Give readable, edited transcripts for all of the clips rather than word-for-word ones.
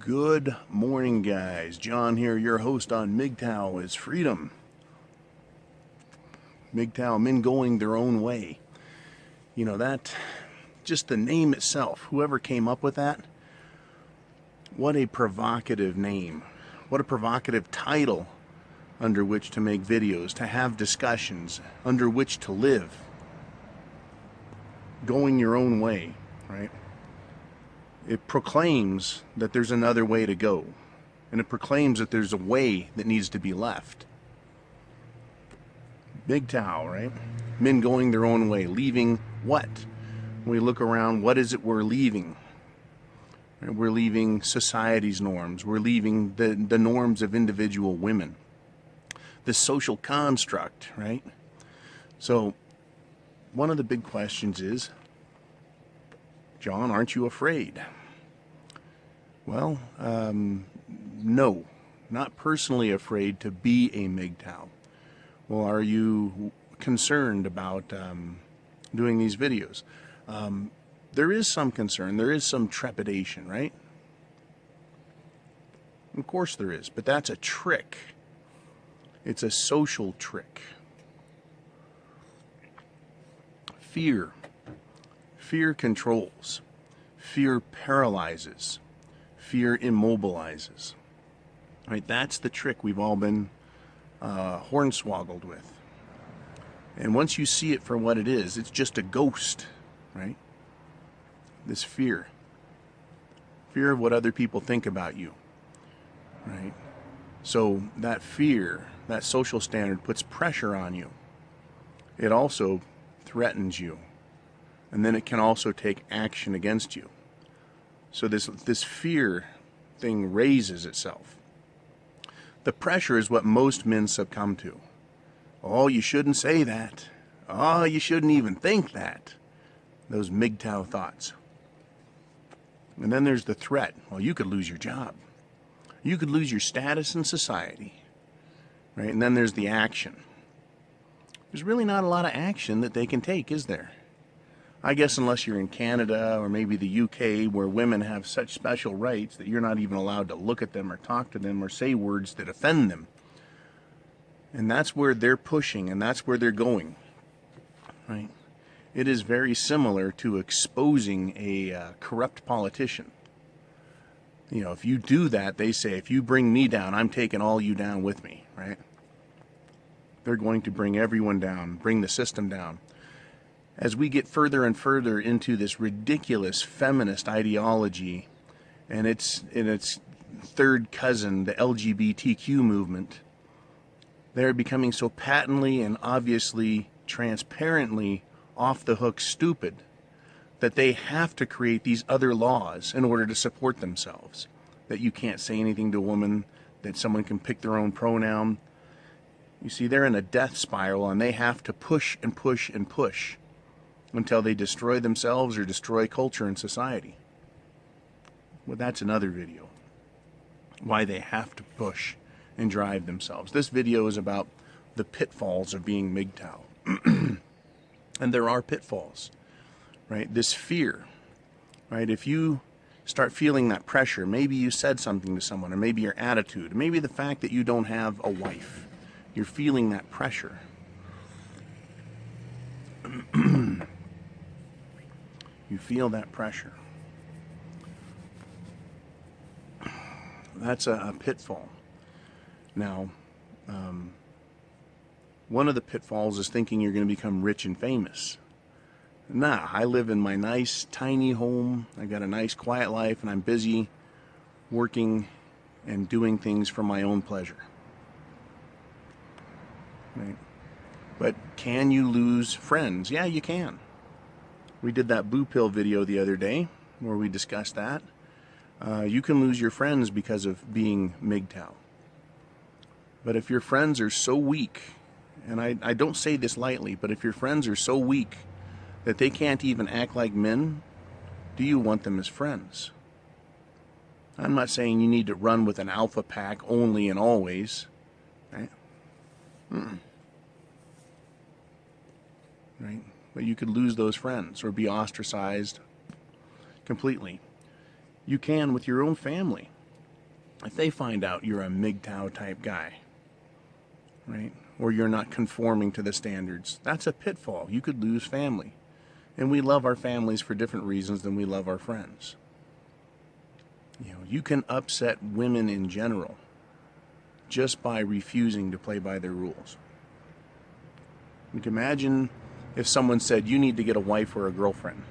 Good morning, guys. John here, your host on Mgtow is Freedom. Mgtow, men going their own way. You know, that, just the name itself, whoever came up with that, what a provocative name. What a provocative title under which to make videos, to have discussions, under which to live. Going your own way, right? It proclaims that there's another way to go. And it proclaims that there's a way that needs to be left. Mgtow, right? Men going their own way. Leaving what? When we look around, what is it we're leaving? We're leaving society's norms. We're leaving the norms of individual women. The social construct, right? So, one of the big questions is, John, aren't you afraid? Well, no, not personally afraid to be a Mgtow. Well, are you concerned about doing these videos? There is some concern, there is some trepidation, right? Of course there is, but that's a trick. It's a social trick. Fear. Fear controls. Fear paralyzes. Fear immobilizes. Right? That's the trick we've all been hornswoggled with. And once you see it for what it is, it's just a ghost, right? This fear. Fear of what other people think about you, right? So that fear, that social standard puts pressure on you. It also threatens you. And then it can also take action against you. So this fear thing raises itself. The pressure is what most men succumb to. Oh, you shouldn't say that. Oh, you shouldn't even think that. Those Mgtow thoughts. And then there's the threat. Well, you could lose your job. You could lose your status in society. Right? And then there's the action. There's really not a lot of action that they can take, is there? I guess unless you're in Canada or maybe the UK, where women have such special rights that you're not even allowed to look at them or talk to them or say words that offend them. And that's where they're pushing, and that's where they're going. Right? It is very similar to exposing a corrupt politician. You know, if you do that, they say, if you bring me down, I'm taking all you down with me, right? They're going to bring everyone down, bring the system down. As we get further and further into this ridiculous feminist ideology and its third cousin, the LGBTQ movement, they're becoming so patently and obviously, transparently off the hook stupid that they have to create these other laws in order to support themselves. That you can't say anything to a woman, that someone can pick their own pronoun. You see, they're in a death spiral and they have to push and push and push until they destroy themselves or destroy culture and society. Well, that's another video. Why they have to push and drive themselves. This video is about the pitfalls of being Mgtow. And there are pitfalls, right? This fear, right? If you start feeling that pressure, maybe you said something to someone, or maybe your attitude, maybe the fact that you don't have a wife, you're feeling that pressure. You feel that pressure. That's a pitfall. Now, one of the pitfalls is thinking you're going to become rich and famous. Nah, I live in my nice, tiny home. I got a nice, quiet life, and I'm busy working and doing things for my own pleasure. Right? But can you lose friends? Yeah, you can. We did that Boo Pill video the other day where we discussed that. You can lose your friends because of being Mgtow. But if your friends are so weak, and I don't say this lightly, but if your friends are so weak that they can't even act like men, do you want them as friends? I'm not saying you need to run with an alpha pack only and always. Right? Right? But you could lose those friends or be ostracized completely. You can with your own family. if they find out you're a Mgtow type guy, right, or you're not conforming to the standards, that's a pitfall. You could lose family. And we love our families for different reasons than we love our friends. You know, you can upset women in general just by refusing to play by their rules. You can imagine if someone said, you need to get a wife or a girlfriend,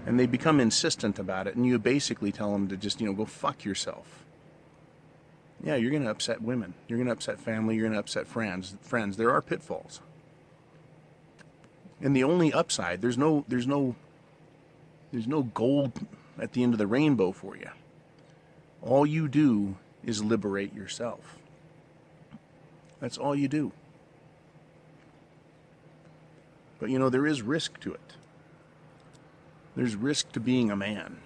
and they become insistent about it, and you basically tell them to just, go fuck yourself. Yeah, you're going to upset women. You're going to upset family. You're going to upset friends. There are pitfalls. And the only upside, there's no gold at the end of the rainbow for you. All you do is liberate yourself. That's all you do. But there is risk to it. There's risk to being a man,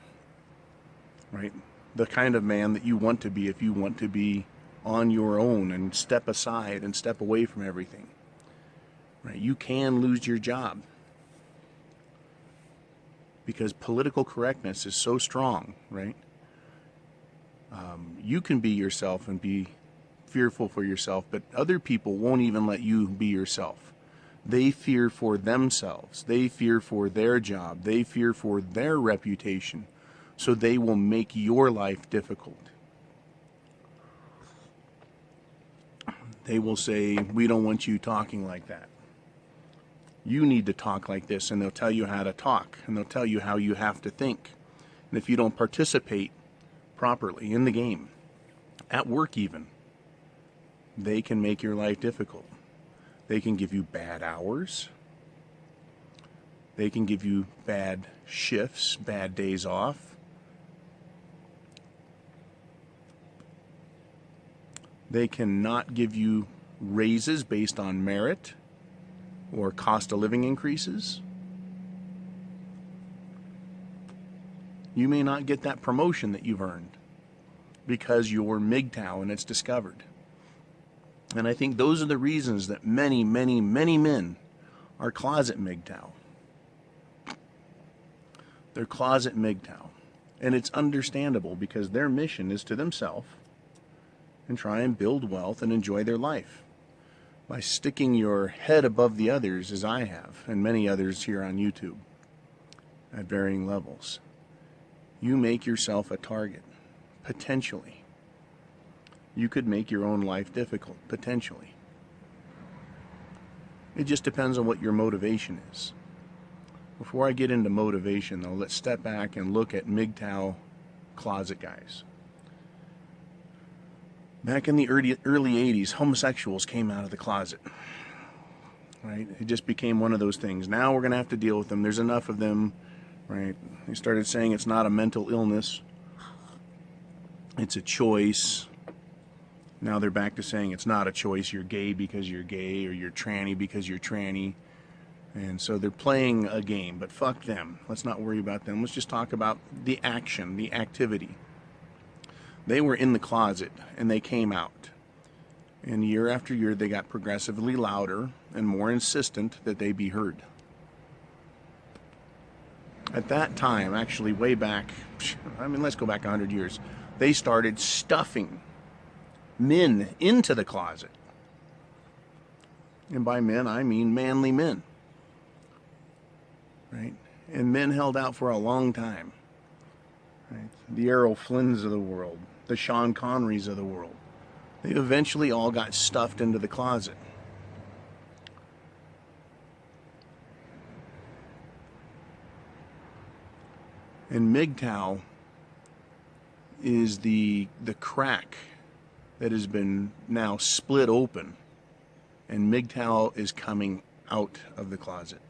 right? The kind of man that you want to be if you want to be on your own and step aside and step away from everything. Right? You can lose your job because political correctness is so strong, right? You can be yourself and be fearful for yourself, but other people won't even let you be yourself. They fear for themselves. They fear for their job. They fear for their reputation. So they will make your life difficult. They will say, we don't want you talking like that. You need to talk like this, and they'll tell you how to talk, and they'll tell you how you have to think. And if you don't participate properly in the game, at work even, they can make your life difficult. They can give you bad hours. They can give you bad shifts, bad days off. They cannot give you raises based on merit or cost of living increases. You may not get that promotion that you've earned because you're Mgtow and it's discovered. And I think those are the reasons that many, many, many men are closet Mgtow. They're closet Mgtow. And it's understandable because their mission is to themselves and try and build wealth and enjoy their life. By sticking your head above the others, as I have, and many others here on YouTube, at varying levels, you make yourself a target, potentially. You could make your own life difficult, potentially. It just depends on what your motivation is. Before I get into motivation, though, let's step back and look at Mgtow closet guys. Back in the early 80s, homosexuals came out of the closet. Right? It just became one of those things. Now we're going to have to deal with them. There's enough of them. Right? They started saying it's not a mental illness. It's a choice. Now they're back to saying it's not a choice. You're gay because you're gay, or you're tranny because you're tranny. And so they're playing a game, but fuck them. Let's not worry about them. Let's just talk about the action, the activity. They were in the closet, and they came out. And year after year, they got progressively louder and more insistent that they be heard. At that time, actually way back, let's go back 100 years, they started stuffing men into the closet. And by men, I mean manly men. Right? And men held out for a long time. Right? The Errol Flynns of the world, the Sean Connerys of the world. They eventually all got stuffed into the closet. And Mgtow is the crack that has been now split open, and Mgtow is coming out of the closet.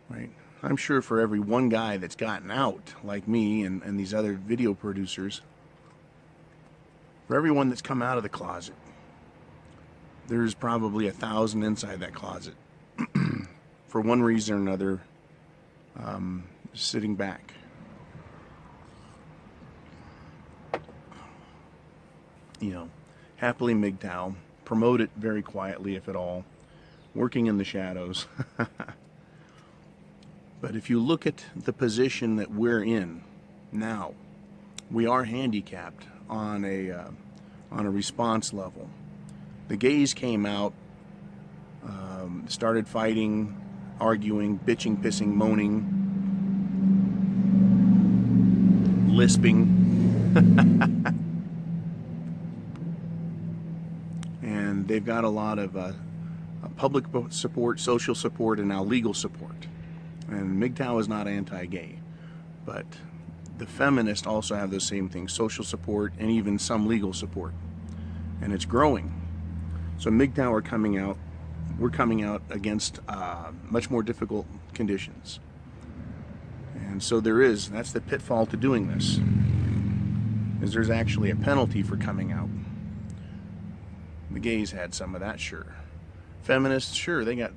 Right? I'm sure for every one guy that's gotten out, like me and these other video producers, for everyone that's come out of the closet, there's probably 1,000 inside that closet for one reason or another, sitting back. Happily Mgtow, promote it very quietly, if at all, working in the shadows. But if you look at the position that we're in now, we are handicapped on a on a response level. The gays came out, started fighting, arguing, bitching, pissing, moaning, lisping. And they've got a lot of public support, social support, and now legal support. And Mgtow is not anti-gay, but the feminists also have those same things, social support and even some legal support. And it's growing. So Mgtow are coming out, we're coming out against much more difficult conditions. And so that's the pitfall to doing this, is there's actually a penalty for coming out. The gays had some of that, sure. Feminists, sure, they got,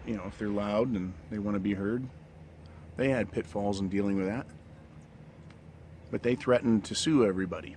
you know, if they're loud and they want to be heard, they had pitfalls in dealing with that. But they threatened to sue everybody.